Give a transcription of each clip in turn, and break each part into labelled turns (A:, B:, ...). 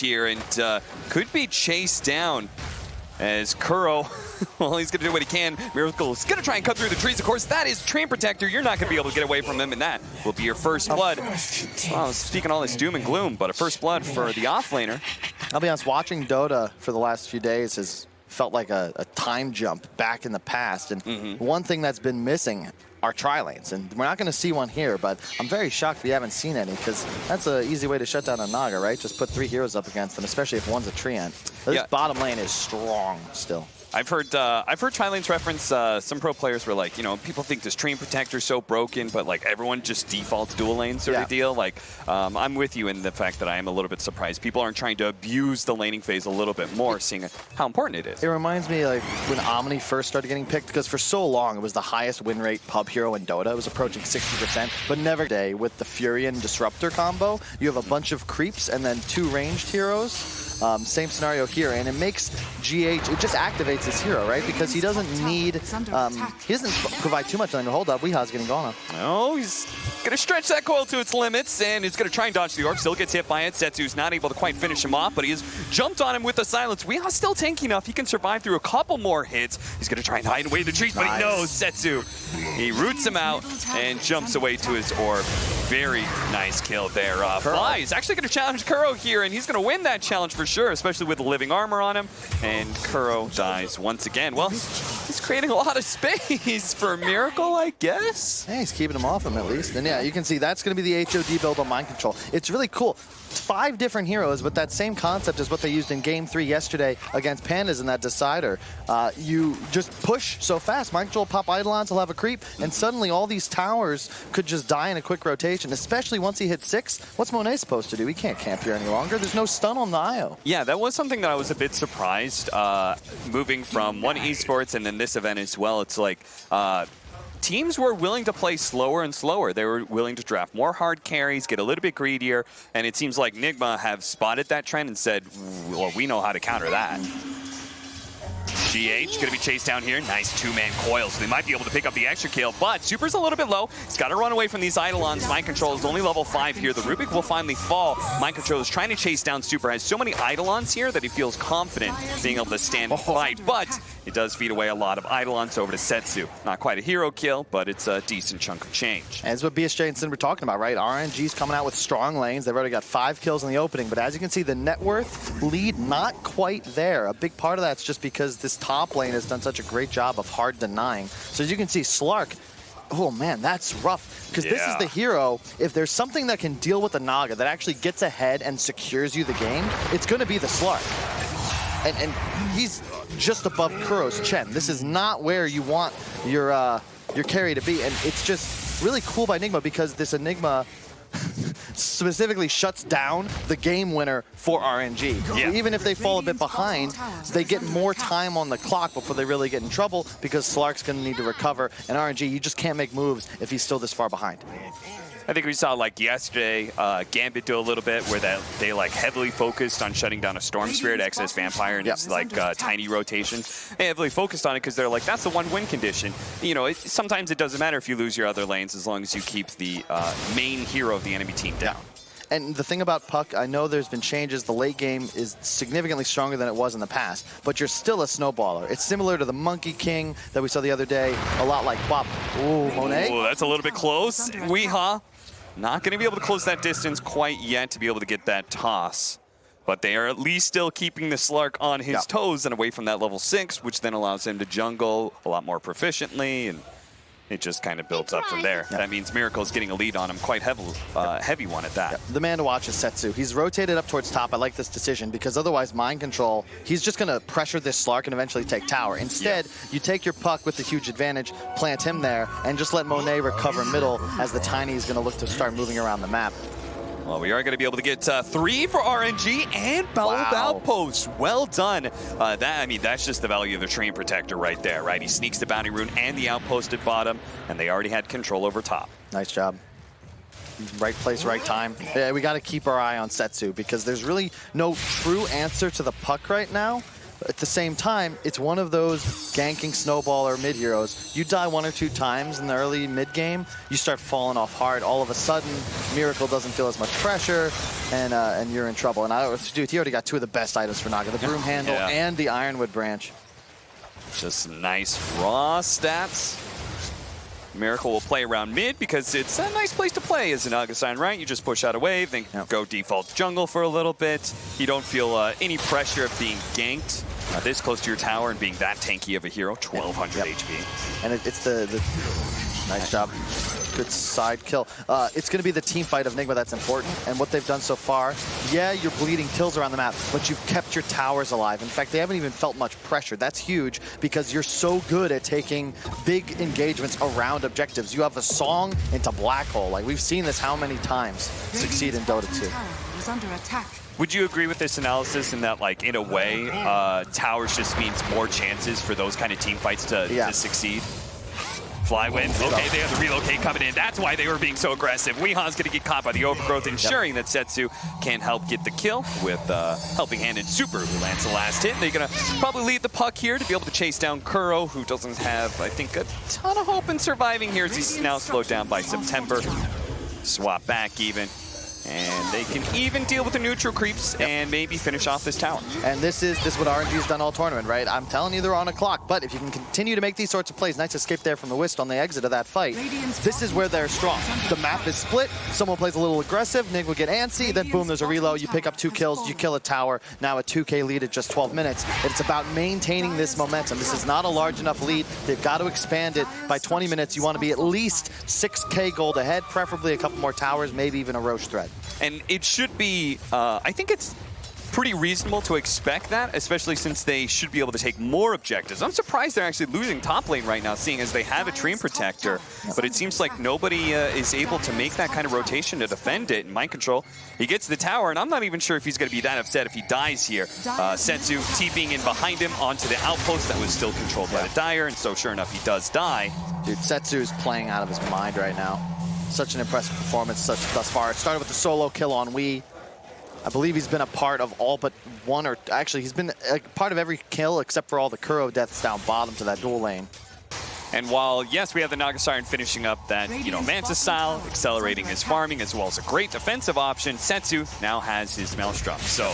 A: here and could be chased down as Kuro, well, he's going to do what he can. Miracle's going to try and cut through the trees. Of course, that is Train Protector. You're not going to be able to get away from him, and that will be your first blood. Well, speaking all this doom and gloom, but a first blood for the offlaner.
B: I'll be honest, watching Dota for the last few days has felt like a time jump back in the past. And one thing that's been missing are tri-lanes. And we're not going to see one here, but I'm very shocked we haven't seen any, because that's an easy way to shut down a Naga, right? Just put 3 heroes up against them, especially if one's a Treant. This bottom lane is strong still. I've heard
A: tri-lanes reference, some pro players were like, you know, people think this Train Protector is so broken, but like everyone just defaults dual lane sort of deal. Like, I'm with you in the fact that I am a little bit surprised. People aren't trying to abuse the laning phase a little bit more, seeing how important it is.
B: It reminds me like when Omni first started getting picked, because for so long it was the highest win rate pub hero in Dota. It was approaching 60%, but never day with the Fury and Disruptor combo. You have a bunch of creeps and then 2 ranged heroes. Same scenario here, and it makes GH, it just activates his hero, right? Because he doesn't need, he doesn't provide too much on the hold up. Weeha's getting gone up.
A: Oh, he's going to stretch that coil to its limits, and he's going to try and dodge the orb. Still gets hit by it. Setsu's not able to quite finish him off, but he has jumped on him with the silence. Weeha's still tanky enough. He can survive through a couple more hits. He's going to try and hide away the trees, but he knows Setsu. He roots him out and jumps away to his orb. Very nice kill there. Fly is actually going to challenge Kuro here, and he's going to win that challenge for sure, especially with the living armor on him. And Kuro dies once again. Well, he's creating a lot of space for Miracle, I guess.
B: Yeah, he's keeping him off him at least. And yeah, you can see that's going to be the HOD build on Mind Control. It's really cool. 5 different heroes, but that same concept is what they used in Game 3 yesterday against PandaS in that decider. You just push so fast. Mind Control pop Eidolons, he'll have a creep, and suddenly all these towers could just die in a quick rotation, especially once he hits 6. What's Monet supposed to do? He can't camp here any longer. There's no stun on the IO.
A: Yeah, that was something that I was a bit surprised, moving from one esports and then this event as well. It's like, teams were willing to play slower and slower. They were willing to draft more hard carries, get a little bit greedier, and it seems like Nigma have spotted that trend and said, well, we know how to counter that. GH going to be chased down here. Nice 2-man coil, so they might be able to pick up the extra kill, but Super's a little bit low. He's got to run away from these Eidolons. Mind Control is only level 5 here. The Rubik will finally fall. Mind Control is trying to chase down Super. Has so many Eidolons here that he feels confident being able to stand and fight, but it does feed away a lot of Eidolons over to Setsu. Not quite a hero kill, but it's a decent chunk of change.
B: And it's what BSJ and Sin were talking about, right? RNG's coming out with strong lanes. They've already got 5 kills in the opening, but as you can see, the net worth lead not quite there. A big part of that's just because this top lane has done such a great job of hard denying. So as you can see, Slark, oh man, that's rough. Because this is the hero, if there's something that can deal with the Naga that actually gets ahead and secures you the game, it's going to be the Slark. And he's just above Kuro's Chen. This is not where you want your carry to be. And it's just really cool by Nigma, because this Enigma specifically shuts down the game winner for RNG. Yeah. Even if they fall a bit behind, they get more time on the clock before they really get in trouble, because Slark's going to need to recover, and RNG, you just can't make moves if he's still this far behind.
A: I think we saw like yesterday, Gambit do a little bit where they like heavily focused on shutting down a Storm Spirit, Excess Vampire, and it's like tiny rotation. They heavily focused on it because they're like, that's the one win condition. You know, sometimes it doesn't matter if you lose your other lanes as long as you keep the main hero of the enemy team down.
B: And the thing about Puck, I know there's been changes. The late game is significantly stronger than it was in the past, but you're still a snowballer. It's similar to the Monkey King that we saw the other day, a lot like Bop. Ooh, Monet.
A: Ooh, that's a little bit close. Weeha. Not going to be able to close that distance quite yet to be able to get that toss. But they are at least still keeping the Slark on his toes and away from that level 6, which then allows him to jungle a lot more proficiently, and it just kind of builds up from there. That means Miracle's getting a lead on him, quite heavy one at that.
B: The man to watch is Setsu. He's rotated up towards top. I like this decision, because otherwise Mind Control, he's just going to pressure this Slark and eventually take tower. Instead, you take your Puck with the huge advantage, plant him there, and just let Monet recover middle as the Tiny is going to look to start moving around the map.
A: Well, we are going to be able to get 3 for RNG and Bellowed Outpost. Well done. I mean, that's just the value of the Train Protector right there, right? He sneaks the Bounty Rune and the Outpost at bottom, and they already had control over top.
B: Nice job. Right place, right time. Yeah, we got to keep our eye on Setsu, because there's really no true answer to the Puck right now. At the same time, it's one of those ganking snowball or mid heroes. You die 1 or 2 times in the early mid game, you start falling off hard. All of a sudden, Miracle doesn't feel as much pressure, and you're in trouble. And dude, he already got 2 of the best items for Naga: the broom handle and the Ironwood branch.
A: Just nice raw stats. Miracle will play around mid because it's a nice place to play as an Augustine, right? You just push out a wave, then go default jungle for a little bit. You don't feel any pressure of being ganked this close to your tower and being that tanky of a hero, 1200 HP.
B: And it's the nice job. Good side kill. It's going to be the team fight of Nigma that's important, and what they've done so far, yeah, you're bleeding kills around the map, but you've kept your towers alive. In fact, they haven't even felt much pressure. That's huge because you're so good at taking big engagements around objectives. You have a song into Black Hole. Like, we've seen this how many times succeed in Dota 2.
C: Was under attack.
A: Would you agree with this analysis in that, like, in a way, towers just means more chances for those kind of team fights to succeed? Fly win. Okay, they have the relocate coming in. That's why they were being so aggressive. Weehan's going to get caught by the overgrowth, ensuring that Setsu can't help get the kill with helping hand in Super, who lands the last hit. They're going to probably lead the puck here to be able to chase down Kuro, who doesn't have, I think, a ton of hope in surviving here as he's now slowed down by September. Swap back even. And they can even deal with the neutral creeps and maybe finish off this tower.
B: And this is what RNG's done all tournament, right? I'm telling you they're on a clock, but if you can continue to make these sorts of plays, nice escape there from the Wisp on the exit of that fight, this is where they're strong. The map is split, someone plays a little aggressive, Nig will get antsy, then boom, there's a reload, you pick up 2 kills, you kill a tower, now a 2K lead at just 12 minutes. It's about maintaining this momentum. This is not a large enough lead. They've got to expand it. By 20 minutes, you want to be at least 6K gold ahead, preferably a couple more towers, maybe even a Roche thread.
A: And it should be, I think it's pretty reasonable to expect that, especially since they should be able to take more objectives. I'm surprised they're actually losing top lane right now, seeing as they have a Dream Protector, but it seems like nobody is able to make that kind of rotation to defend it. In Mind Control, he gets the tower, and I'm not even sure if he's going to be that upset if he dies here. Setsu TPing in behind him onto the outpost that was still controlled by the Dire, and so sure enough, he does die.
B: Dude, Setsu's playing out of his mind right now. Such an impressive performance thus far. It started with the solo kill on Wii. I believe he's been a part of all but one, or actually he's been a part of every kill except for all the Kuro deaths down bottom to that dual lane.
A: And while, yes, we have the Naga Siren finishing up that, Manta style, accelerating his farming, as well as a great defensive option, Setsu now has his Maelstrom. So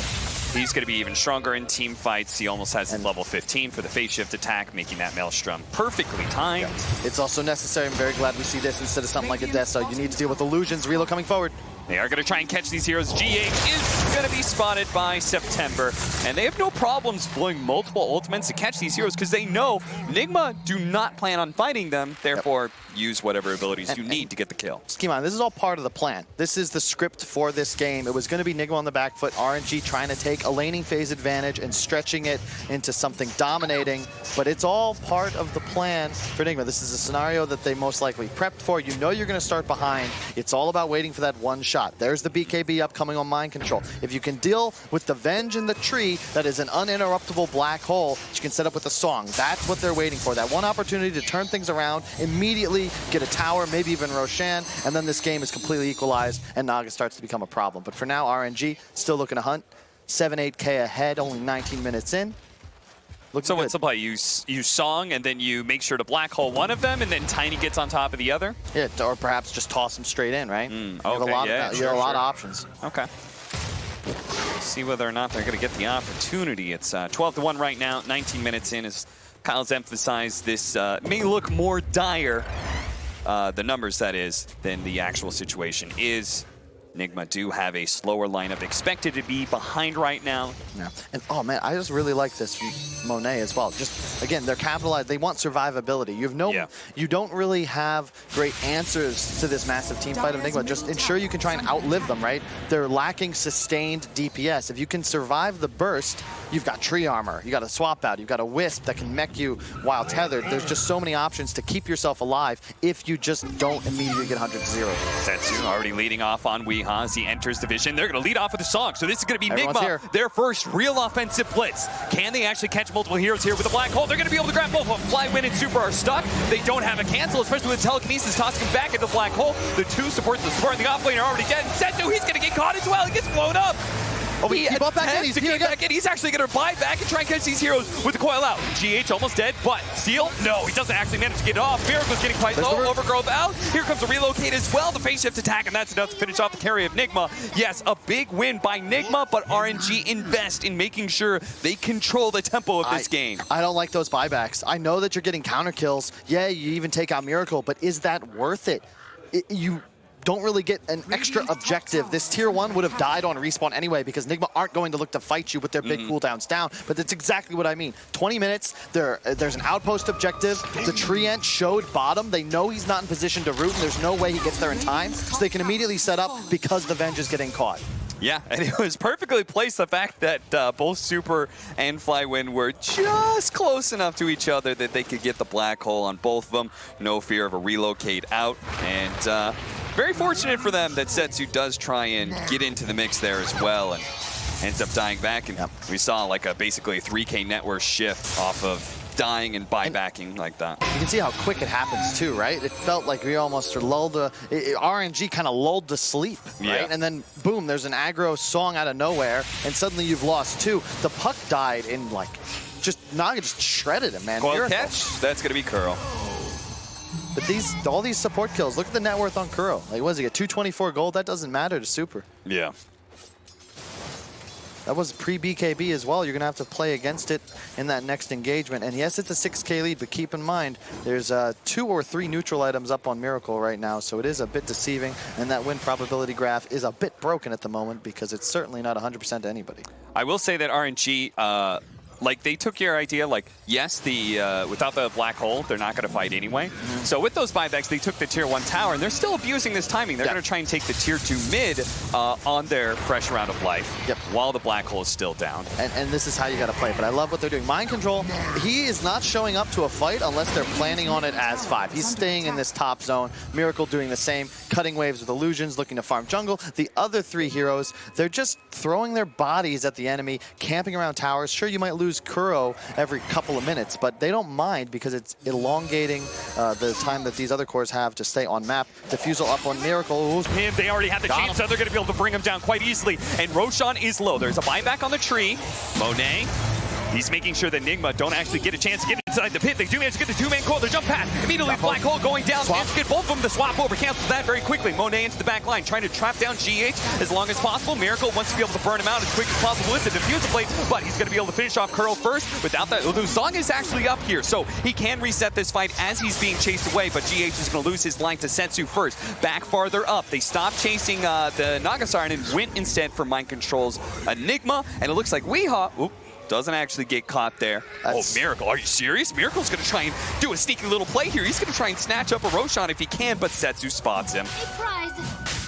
A: he's going to be even stronger in team fights. He almost has his level 15 for the phase shift attack, making that Maelstrom perfectly timed.
B: It's also necessary. I'm very glad we see this instead of something like a death. So you need to deal with illusions. Reload coming forward.
A: They are going to try and catch these heroes. GH is going to be spotted by September, and they have no problems blowing multiple ultimates to catch these heroes because they know Nigma do not plan on fighting them, therefore use whatever abilities you need to get the kill.
B: Just keep in mind, this is all part of the plan. This is the script for this game. It was going to be Nigma on the back foot, RNG trying to take a laning phase advantage and stretching it into something dominating, but it's all part of the plan for Nigma. This is a scenario that they most likely prepped for. You know you're going to start behind. It's all about waiting for that one shot. There's the BKB upcoming on Mind Control. If you can deal with the Venge in the tree, that is an uninterruptible black hole that you can set up with a song. That's what they're waiting for. That one opportunity to turn things around, immediately get a tower, maybe even Roshan, and then this game is completely equalized and Naga starts to become a problem. But for now, RNG still looking to hunt. 7-8K ahead, only 19 minutes in.
A: So what's the play? You song, and then you make sure to black hole one of them, and then Tiny gets on top of the other?
B: Yeah, or perhaps just toss them straight in, right?
A: Okay,
B: you have a lot of options.
A: Okay. Let's see whether or not they're going to get the opportunity. It's 12-1 right now, 19 minutes in. As Kyle's emphasized, this may look more dire, the numbers that is, than the actual situation is. Nigma do have a slower lineup expected to be behind right now.
B: Yeah. And oh man, I just really like this from Monet as well. Just again, they're capitalized. They want survivability. You have you don't really have great answers to this massive team fight of Nigma. Just ensure you can try and outlive them, right? They're lacking sustained DPS. If you can survive the burst, you've got tree armor, you got a swap out, you've got a wisp that can mech you while tethered. There's just so many options to keep yourself alive if you just don't immediately get 100-0.
A: Setsu already leading off on Weehan as he enters the vision. They're going to lead off with a song. So this is going to be Nigma, their first real offensive blitz. Can they actually catch multiple heroes here with a black hole? They're going to be able to grab both of them. Fly, Win, and Super are stuck. They don't have a cancel, especially with telekinesis tossing him back into the black hole. The two supports, the support in the off lane are already dead. And Setsu, he's going to get caught as well. He gets blown up.
B: Oh, he bought back in. He's here again.
A: back in. He's actually going to buy back and try and catch these heroes with the coil out. GH almost dead, but Seal, no, he doesn't actually manage to get it off. Miracle's getting quite low. Overgrowth out. Here comes a relocate as well. The phase shift attack, and that's enough to finish off the carry of Nigma. Yes, a big win by Nigma, but RNG invest in making sure they control the tempo of this game.
B: I don't like those buybacks. I know that you're getting counter kills. Yeah, you even take out Miracle, but is that worth it? You don't really get an extra objective. This tier 1 would have died on respawn anyway because Nigma aren't going to look to fight you with their big cooldowns down, but that's exactly what I mean. 20 minutes, there's an outpost objective. The Treant showed bottom. They know he's not in position to root, and there's no way he gets there in time, so they can immediately set up because the Venge is getting caught.
A: Yeah, and it was perfectly placed, the fact that both Super and Flywind were just close enough to each other that they could get the black hole on both of them. No fear of a relocate out, and very fortunate for them that Setsu does try and get into the mix there as well and ends up dying back. And we saw like basically a 3K net worth shift off of dying and buybacking like that.
B: You can see how quick it happens too, right? It felt like we almost lulled RNG kind of lulled to sleep, right?
A: Yeah.
B: And then boom, there's an aggro song out of nowhere, and suddenly you've lost 2. The puck died in like Naga just shredded him, man.
A: Coil catch, that's gonna be Curl.
B: But all these support kills, look at the net worth on Kuro. Like, what does he get? 224 gold? That doesn't matter to Super.
A: Yeah.
B: That was pre-BKB as well. You're going to have to play against it in that next engagement. And yes, it's a 6K lead, but keep in mind, there's 2 or 3 neutral items up on Miracle right now, so it is a bit deceiving. And that win probability graph is a bit broken at the moment because it's certainly not 100% to anybody.
A: I will say that RNG, like, they took your idea, like, yes, without the black hole, they're not going to fight anyway. So with those buybacks, they took the tier 1 tower, and they're still abusing this timing. They're going to try and take the tier 2 mid on their fresh round of life while the black hole is still down.
B: And this is how you got to play it. But I love what they're doing. Mind Control, he is not showing up to a fight unless they're planning on it as 5. He's staying in this top zone. Miracle doing the same, cutting waves with illusions, looking to farm jungle. The other 3 heroes, they're just throwing their bodies at the enemy, camping around towers. Sure, you might lose Kuro every couple of minutes, but they don't mind because it's elongating the time that these other cores have to stay on map. Diffusal up on Miracle.
A: They already have the chance, so they're going to be able to bring him down quite easily. And Roshan is low. There's a buyback on the tree. Monet. He's making sure that Nigma don't actually get a chance to get inside the pit. They do manage to get the 2-man coil. The jump pad. Immediately black hole going down. Manage to get both of them to swap over. Cancels that very quickly. Monet into the back line, trying to trap down GH as long as possible. Miracle wants to be able to burn him out as quick as possible with the diffuser blade, but he's going to be able to finish off Curl first. Without that, the song is actually up here, so he can reset this fight as he's being chased away, but GH is going to lose his line to Setsu first. Back farther up. They stopped chasing the Nagasar and went instead for Mind Control's Nigma, and it looks like Weehaw doesn't actually get caught there. Oh, Miracle, are you serious? Miracle's going to try and do a sneaky little play here. He's going to try and snatch up a Roshan if he can, but Setsu spots him.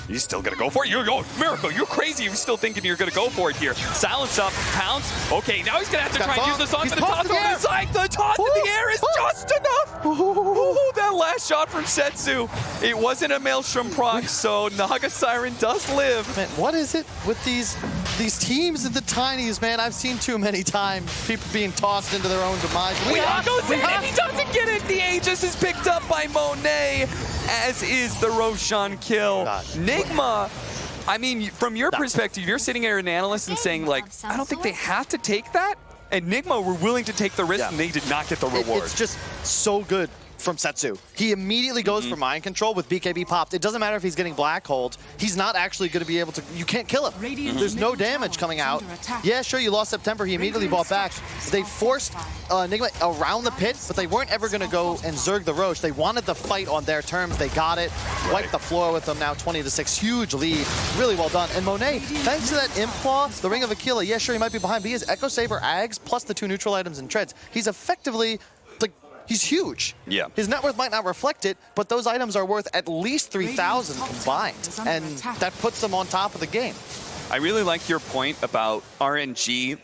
A: He's still going to go for it. Miracle, you're crazy. You're still thinking you're going to go for it here. Silence up, pounce. Okay, now he's going to have to try and use the song to the toss over the side. The toss in the air is just enough. That last shot from Setsu. It wasn't a Maelstrom proc, so Naga Siren does live.
B: Man, what is it with these teams at the tinies, man? I've seen too many times people being tossed into their own demise.
A: Weehaw goes in and he doesn't get it. The Aegis is picked up by Monet, as is the Roshan kill. Nigma, I mean, from your perspective, you're sitting here as an analyst and saying, like, I don't think they have to take that. And Nigma were willing to take the risk, and they did not get the reward.
B: It's just so good from Setsu. He immediately goes for Mind Control with BKB popped. It doesn't matter if he's getting black holed. He's not actually going to be able to, you can't kill him. There's no damage coming out. Yeah, sure, you lost September. He immediately bought back. They forced Nigma around the pit, but they weren't ever going to go and Zerg the Roche. They wanted the fight on their terms. They got it. Wiped the floor with them now, 20-6. Huge lead. Really well done. And Monet, thanks to that Imp Claw, the Ring of Aquila, yeah, sure, he might be behind, but he has Echo Saber, Ags, plus the 2 neutral items and treads. He's effectively, he's huge.
A: Yeah.
B: His net worth might not reflect it, but those items are worth at least 3,000 combined, and that puts them on top of the game.
A: I really like your point about RNG.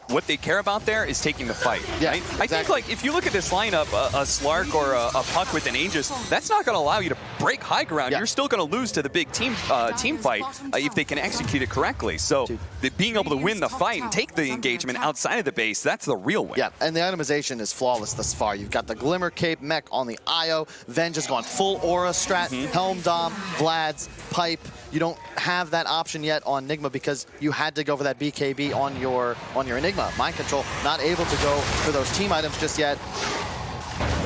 A: What they care about there is taking the fight.
B: Yeah,
A: right?
B: exactly.
A: I think, like, if you look at this lineup, a Slark or a Puck with an Aegis, that's not going to allow you to break high ground. Yeah. You're still going to lose to the big team fight if they can execute it correctly. So being able to win the fight and take the engagement outside of the base, that's the real win.
B: Yeah, and the itemization is flawless thus far. You've got the Glimmer Cape mech on the IO. Venge has gone full aura strat. Helm Dom, Vlad's, Pipe. you don't have that option yet on Nigma because you had to go for that BKB on your Enigma. Mind Control not able to go for those team items just yet.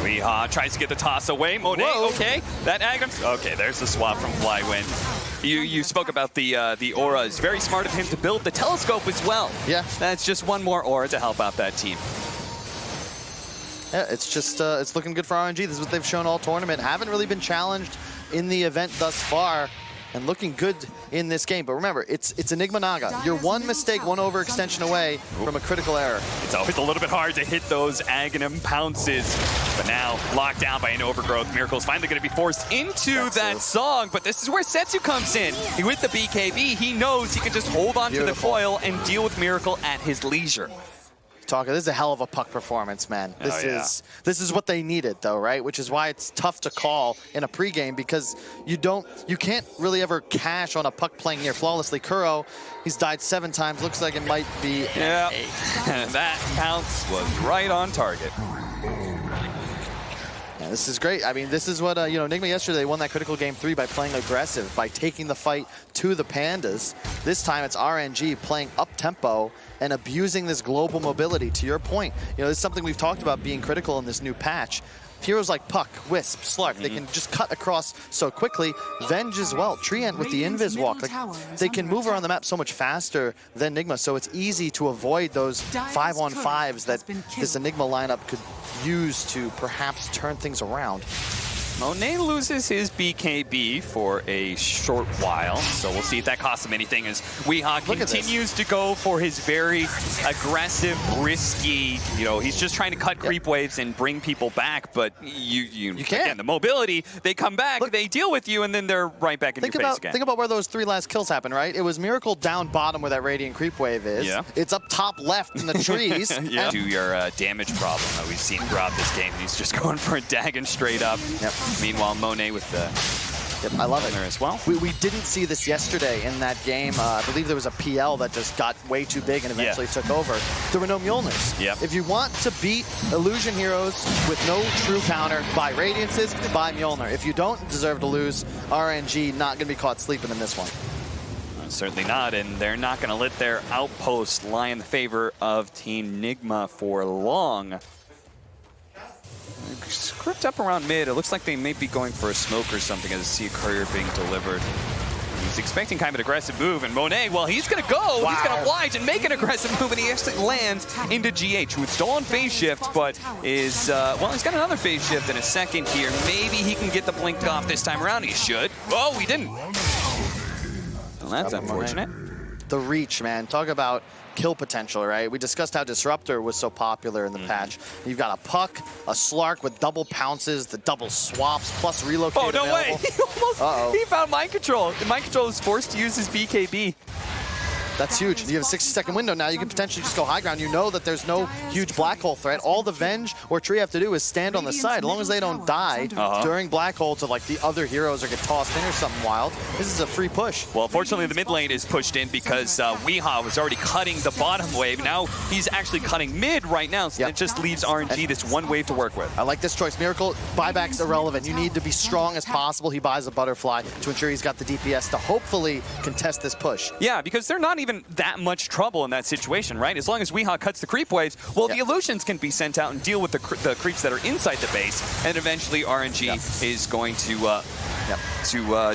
A: Weehaw tries to get the toss away. Monet,
B: Whoa.
A: okay. That Agam. Okay, there's the swap from Flywind. You spoke about the auras. Very smart of him to build the telescope as well.
B: Yeah.
A: That's just one more aura to help out that team.
B: Yeah, it's just it's looking good for RNG. This is what they've shown all tournament. Haven't really been challenged in the event thus far, and looking good in this game. But remember, it's Enigma Naga. You're one mistake, one overextension away from a critical error.
A: It's always a little bit hard to hit those Aghanim pounces. But now, locked down by an overgrowth. Miracle's finally going to be forced into that song. But this is where Setsu comes in. With the BKB, he knows he can just hold on to the coil and deal with Miracle at his leisure.
B: This is a hell of a puck performance, man. This is what they needed, though, right? Which is why it's tough to call in a pregame because you can't really ever cash on a puck playing near flawlessly. Kuro, he's died 7 times. Looks like it might be
A: yeah. That pounce was right on target.
B: Yeah, this is great. I mean, this is what, Nigma yesterday won that critical game 3 by playing aggressive, by taking the fight to the PandaS. This time it's RNG playing up-tempo and abusing this global mobility. To your point, this is something we've talked about being critical in this new patch. Heroes like Puck, Wisp, Slark, they can just cut across so quickly. Venge as well. Treant with the Invis Walk. They can move around the map so much faster than Nigma, so it's easy to avoid those 5-on-5s that this Enigma lineup could use to perhaps turn things around.
A: Monet loses his BKB for a short while, so we'll see if that costs him anything as Weehaw continues to go for his very aggressive, risky, he's just trying to cut creep waves and bring people back, but you can't. Again, the mobility, they come back, they deal with you, and then they're right back in your face again.
B: Think about where those 3 last kills happened, right? It was Miracle down bottom where that Radiant creep wave is. Yeah. It's up top left in the trees.
A: Yeah. To your damage problem that we've seen throughout this game. He's just going for a Dagon straight up.
B: Yep.
A: Meanwhile, Monet with the
B: I love it
A: there as well.
B: We didn't see this yesterday in that game. I believe there was a PL that just got way too big and eventually took over. There were no Mjolnirs.
A: Yep.
B: If you want to beat Illusion Heroes with no true counter, buy Radiances, buy Mjolnir. If you don't deserve to lose, RNG not going to be caught sleeping in this one.
A: Certainly not, and they're not going to let their outpost lie in the favor of Team Nigma for long. Script up around mid. It looks like they may be going for a smoke or something as I see a courier being delivered. He's expecting kind of an aggressive move, and Monet, well, he's going to go. Wow. He's going to oblige and make an aggressive move, and he actually lands into GH, who's still on phase shift, but is, well, he's got another phase shift in a second here. Maybe he can get the blink off this time around. He should. Oh, he didn't. Well, that's unfortunate.
B: The reach, man. Talk about kill potential, right? We discussed how Disruptor was so popular in the patch. You've got a Puck, a Slark with double pounces, the double swaps, plus relocate
A: available. Way! He found Mind Control. And Mind Control is forced to use his BKB.
B: That's huge. You have a 60-second window now. You can potentially just go high ground. You know that there's no huge black hole threat. All the Venge or Tree have to do is stand on the side. As long as they don't die during black hole to like the other heroes or get tossed in or something wild, this is a free push.
A: Well, fortunately, the mid lane is pushed in because Weehaw was already cutting the bottom wave. Now he's actually cutting mid right now, so it just leaves RNG this one wave to work with.
B: I like this choice. Miracle, buyback's irrelevant. You need to be strong as possible. He buys a butterfly to ensure he's got the DPS to hopefully contest this push.
A: Yeah, because they're not even that much trouble in that situation, right? As long as Weehaw cuts the creep waves, well, the illusions can be sent out and deal with the creeps that are inside the base, and eventually RNG is going to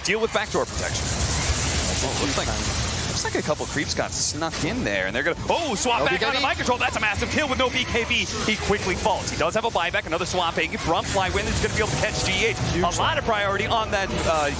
A: deal with backdoor protection. Looks like a couple creeps got snuck in there, and they're gonna swap back onto Mind Control. That's a massive kill with no BKB. He quickly falls. He does have a buyback, another swapping from Flywind is gonna be able to catch GH. A lot of priority on that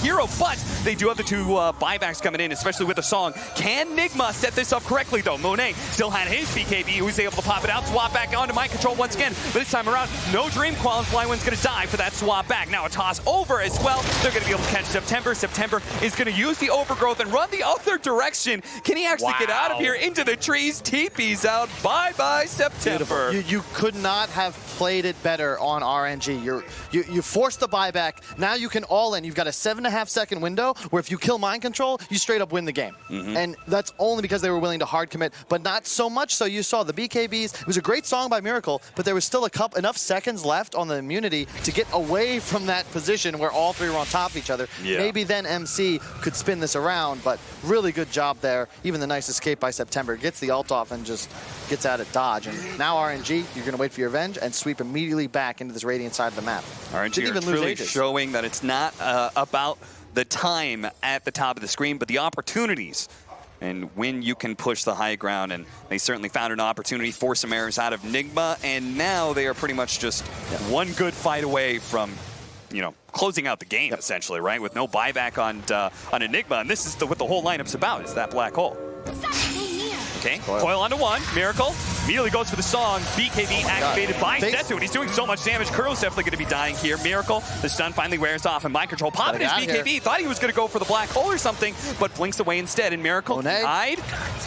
A: hero, but they do have the 2 buybacks coming in, especially with the song. Can Nigma set this up correctly though? Monet still had his BKB. He was able to pop it out, swap back onto Mind Control once again. But this time around, no Dream Qual, and Flywind's gonna die for that swap back. Now a toss over as well. They're gonna be able to catch September. September is gonna use the overgrowth and run the other direction. position. Can he actually get out of here into the trees? TP's out. Bye-bye, September.
B: You could not have played it better on RNG. You forced the buyback. Now you can all in. You've got a 7.5 second window where if you kill mind control, you straight up win the game. And that's only because they were willing to hard commit, but not so much so you saw the BKBs. It was a great song by Miracle, but there was still enough seconds left on the immunity to get away from that position where all three were on top of each other.
A: Yeah.
B: Maybe then MC could spin this around, but really good job there. Even the nice escape by September. Gets the ult off and just gets out of dodge. And now RNG, you're going to wait for your revenge and sweep immediately back into this Radiant side of the map.
A: RNG are truly showing that it's not about the time at the top of the screen, but the opportunities and when you can push the high ground. And they certainly found an opportunity, force some errors out of Nigma, and now they are pretty much just one good fight away from, you know, closing out the game, essentially, right? With no buyback on Enigma, and this is what the whole lineup's about, is that black hole. Okay, Coil onto one. Miracle immediately goes for the song. BKB activated by Zetsu, and he's doing so much damage. Kuro's definitely going to be dying here. Miracle, the stun finally wears off, and mind control popping his BKB. Thought he was going to go for the black hole or something, but blinks away instead. And Miracle died.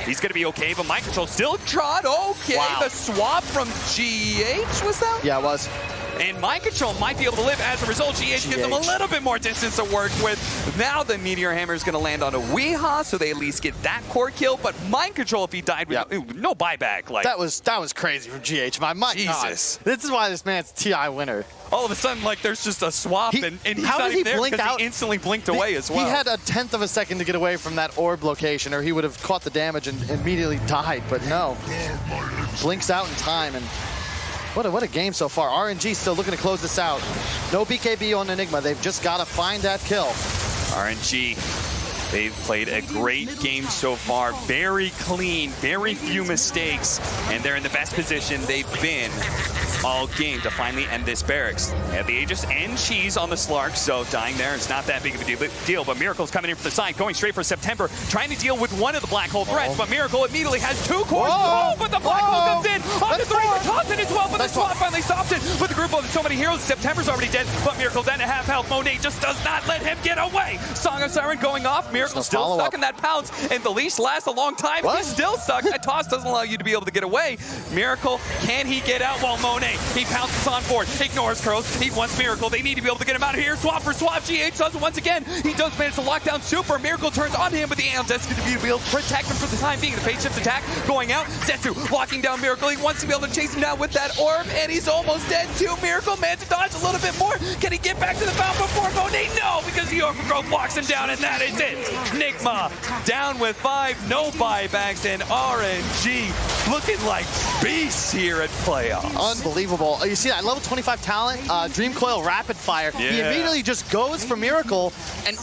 A: He's going to be okay, but mind control still trod. Okay, the swap from GH, was that?
B: Yeah, it was.
A: And mind control might be able to live as a result. GH gives them a little bit more distance to work with. Now the Meteor Hammer is going to land on a Weehaw, so they at least get that core kill. But mind control, if he died with no buyback, like
B: that was crazy from GH. My
A: Jesus,
B: God. This is why this man's TI winner.
A: All of a sudden, like there's just a swap, and he's not even there because he instantly blinked away as well.
B: He had a 1/10 of a second to get away from that orb location, or he would have caught the damage and immediately died. But no, blinks out in time and. What a game so far. RNG still looking to close this out. No BKB on Enigma. They've just got to find that kill.
A: RNG, they've played a great game so far. Very clean, very few mistakes, and they're in the best position they've been all game to finally end this barracks. They have the Aegis and Cheese on the Slark, so dying there is not that big of a deal. But Miracle's coming in from the side, going straight for September, trying to deal with one of the black hole threats. But Miracle immediately has two cores. Oh, but the black hole comes in on the three for Dawson as well. But the swap finally stops it. With a group of so many heroes, September's already dead. But Miracle's at half health. Monet just does not let him get away. Song of Siren going off. Miracle still stuck in that pounce, and the leash lasts a long time. He's still stuck. That toss doesn't allow you to be able to get away. Miracle, can he get out? While Monet, he pounces on board, ignores Curls. He wants Miracle. They need to be able to get him out of here. Swap for swap. GH does it once again. He does manage to lock down Super. Miracle turns on him, but the Aeon's Zetsu to be able to protect him for the time being. The phase shift attack going out. Zetsu locking down Miracle. He wants to be able to chase him down with that orb, and he's almost dead too. Miracle managed to dodge a little bit more. Can he get back to the fountain before Monet? No, because the overgrowth locks him down, and that is it. Nigma down with 5, no buybacks, and RNG looking like beasts here at playoffs.
B: Unbelievable. You see that level 25 talent, Dream Coil rapid fire. He immediately just goes for Miracle and